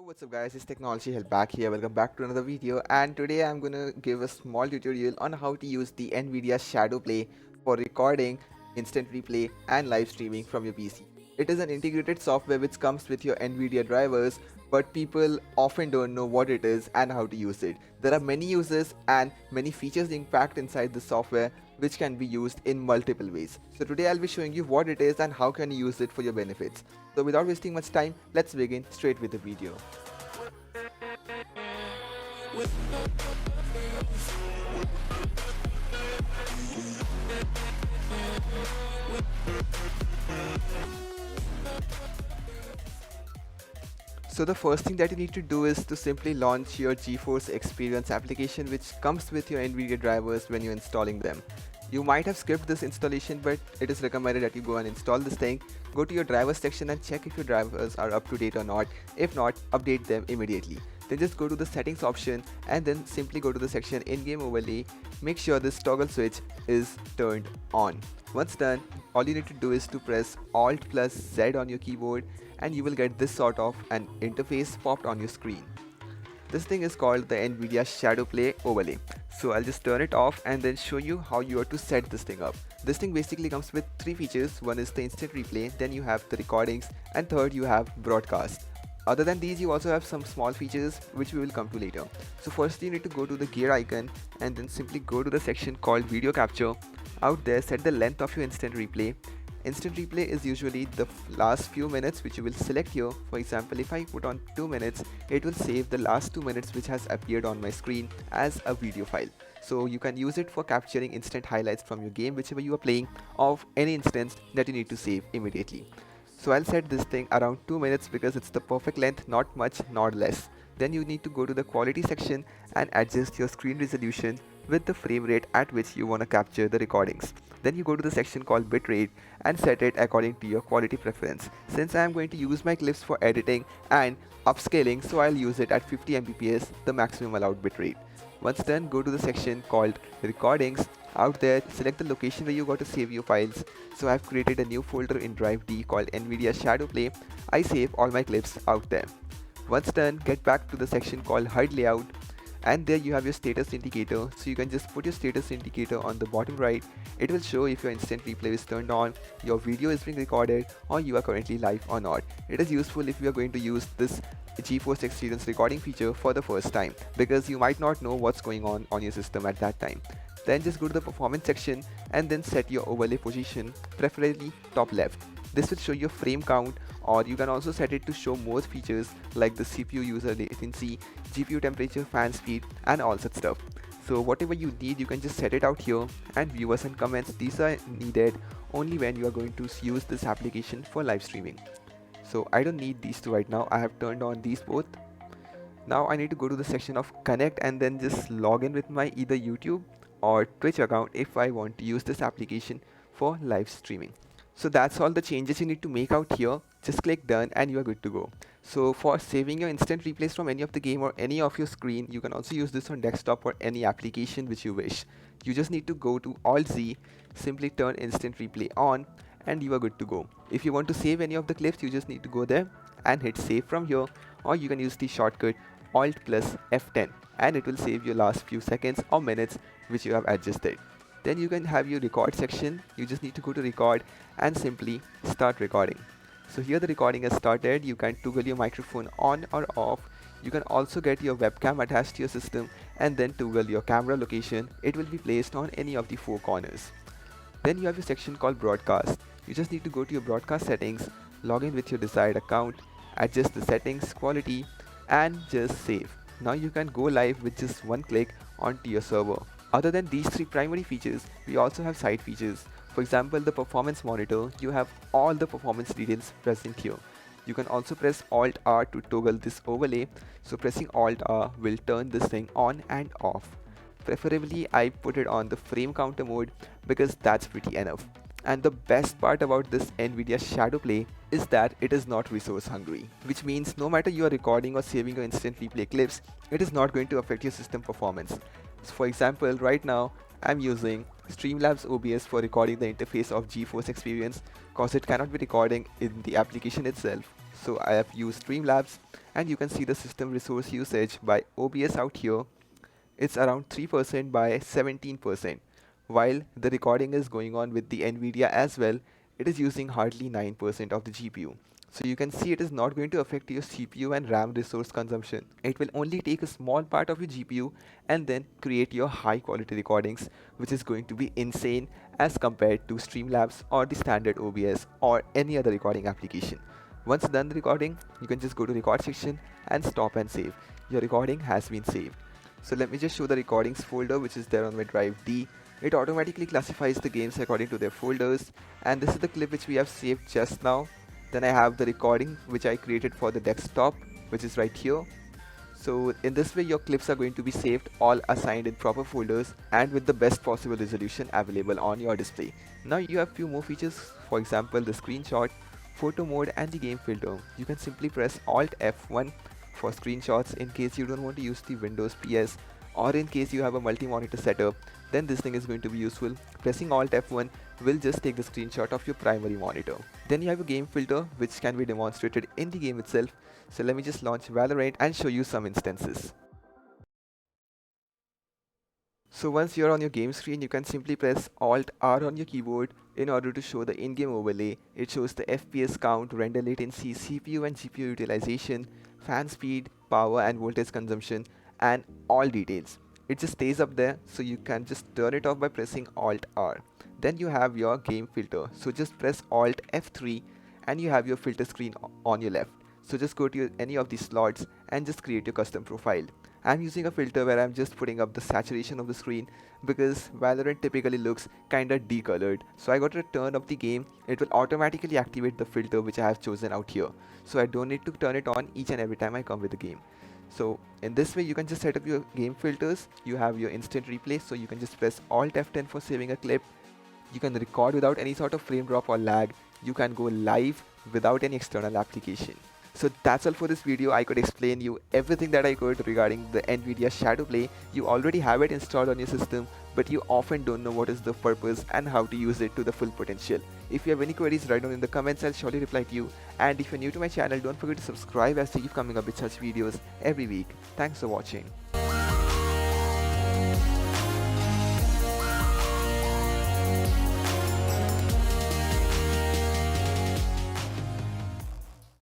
What's up guys, it's Technology Help back here. Welcome back to another video, and today I'm gonna give a small tutorial on how to use the Nvidia Shadow Play for recording, instant replay and live streaming from your PC. It is an integrated software which comes with your Nvidia drivers, but people often don't know what it is and how to use it. There are many uses and many features being packed inside the software which can be used in multiple ways. So today I'll be showing you what it is and how can you use it for your benefits. So without wasting much time, let's begin straight with the video. So the first thing that you need to do is to simply launch your GeForce Experience application, which comes with your Nvidia drivers when you're installing them. You might have skipped this installation, but it is recommended that you go and install this thing. Go to your drivers section and check if your drivers are up to date or not. If not, update them immediately. Then just go to the settings option and then simply go to the section in-game overlay. Make sure this toggle switch is turned on. Once done, all you need to do is to press Alt plus Z on your keyboard and you will get this sort of an interface popped on your screen. This thing is called the Nvidia Shadow Play overlay. So I'll just turn it off and then show you how you are to set this thing up. This thing basically comes with three features. One is the instant replay, then you have the recordings, and third you have broadcast. Other than these, you also have some small features which we will come to later. So first you need to go to the gear icon and then simply go to the section called video capture. Out there, set the length of your instant replay. Instant replay is usually the last few minutes which you will select here. For example, if I put on 2 minutes, it will save the last 2 minutes which has appeared on my screen as a video file. So you can use it for capturing instant highlights from your game whichever you are playing, of any instance that you need to save immediately. So I'll set this thing around 2 minutes because it's the perfect length, not much nor less. Then you need to go to the quality section and adjust your screen resolution with the frame rate at which you want to capture the recordings. Then you go to the section called bitrate and set it according to your quality preference. Since I am going to use my clips for editing and upscaling, so I'll use it at 50 Mbps, the maximum allowed bitrate. Once done, go to the section called recordings. Out there, select the location where you got to save your files. So I've created a new folder in Drive D called Nvidia Shadow Play. I save all my clips out there. Once done, get back to the section called HUD layout, and there you have your status indicator. So you can just put your status indicator on the bottom right. It will show if your instant replay is turned on, your video is being recorded, or you are currently live or not. It is useful if you are going to use this GeForce Experience recording feature for the first time, because you might not know what's going on your system at that time. Then just go to the performance section and then set your overlay position, preferably top left. This will show your frame count, or you can also set it to show more features like the CPU user latency, GPU temperature, fan speed, and all such stuff. So whatever you need, you can just set it out here. And viewers and comments, these are needed only when you are going to use this application for live streaming. So I don't need these two right now. I have turned on these both. Now I need to go to the section of connect and then just log in with my either YouTube or Twitch account if I want to use this application for live streaming. So that's all the changes you need to make out here. Just click done and you are good to go. So for saving your instant replays from any of the game or any of your screen, you can also use this on desktop or any application which you wish. You just need to go to Alt Z, simply turn instant replay on, and you are good to go. If you want to save any of the clips, you just need to go there and hit save from here, or you can use the shortcut Alt plus F10 and it will save your last few seconds or minutes which you have adjusted. Then you can have your record section. You just need to go to record and simply start recording. So here the recording has started. You can toggle your microphone on or off. You can also get your webcam attached to your system and then toggle your camera location. It will be placed on any of the four corners. Then you have your section called broadcast. You just need to go to your broadcast settings, log in with your desired account, adjust the settings, quality, and just save. Now you can go live with just one click onto your server. Other than these three primary features, we also have side features. For example, the performance monitor, you have all the performance details present here. You can also press Alt R to toggle this overlay. So pressing Alt R will turn this thing on and off. Preferably I put it on the frame counter mode because that's pretty enough. And the best part about this Nvidia Shadow Play is that it is not resource hungry, which means no matter you are recording or saving your instant replay clips, it is not going to affect your system performance. So for example, right now I'm using Streamlabs OBS for recording the interface of GeForce Experience because it cannot be recording in the application itself. So I have used Streamlabs, and you can see the system resource usage by OBS out here. It's around 3% by 17%. While the recording is going on with the NVIDIA as well, it is using hardly 9% of the GPU. So you can see it is not going to affect your CPU and RAM resource consumption. It will only take a small part of your GPU and then create your high quality recordings, which is going to be insane as compared to Streamlabs or the standard OBS or any other recording application. Once done the recording, you can just go to record section and stop and save. Your recording has been saved. So let me just show the recordings folder which is there on my drive D. It automatically classifies the games according to their folders, and this is the clip which we have saved just now. Then I have the recording which I created for the desktop, which is right here. So in this way your clips are going to be saved all assigned in proper folders and with the best possible resolution available on your display. Now you have few more features, for example the screenshot, photo mode and the game filter. You can simply press Alt F1 for screenshots in case you don't want to use the Windows PS, or in case you have a multi-monitor setup, then this thing is going to be useful. Pressing Alt F1 will just take the screenshot of your primary monitor. Then you have a game filter which can be demonstrated in the game itself. So let me just launch Valorant and show you some instances. So once you're on your game screen, you can simply press Alt R on your keyboard in order to show the in-game overlay. It shows the FPS count, render latency, CPU and GPU utilization, fan speed, power and voltage consumption, and all details. It just stays up there, so you can just turn it off by pressing Alt R. Then you have your game filter. So just press Alt F3 and you have your filter screen on your left. So just go to any of these slots and just create your custom profile. I'm using a filter where I'm just putting up the saturation of the screen because Valorant typically looks kinda decolored. So I got to turn up the game. It will automatically activate the filter which I have chosen out here. So I don't need to turn it on each and every time I come with the game. So in this way you can just set up your game filters. You have your instant replay, so you can just press Alt F10 for saving a clip. You can record without any sort of frame drop or lag. You can go live without any external application. So that's all for this video. I could explain you everything that I could regarding the NVIDIA Shadowplay. You already have it installed on your system, but you often don't know what is the purpose and how to use it to the full potential. If you have any queries, write down in the comments. I'll surely reply to you. And if you're new to my channel, don't forget to subscribe as I keep coming up with such videos every week. Thanks for watching.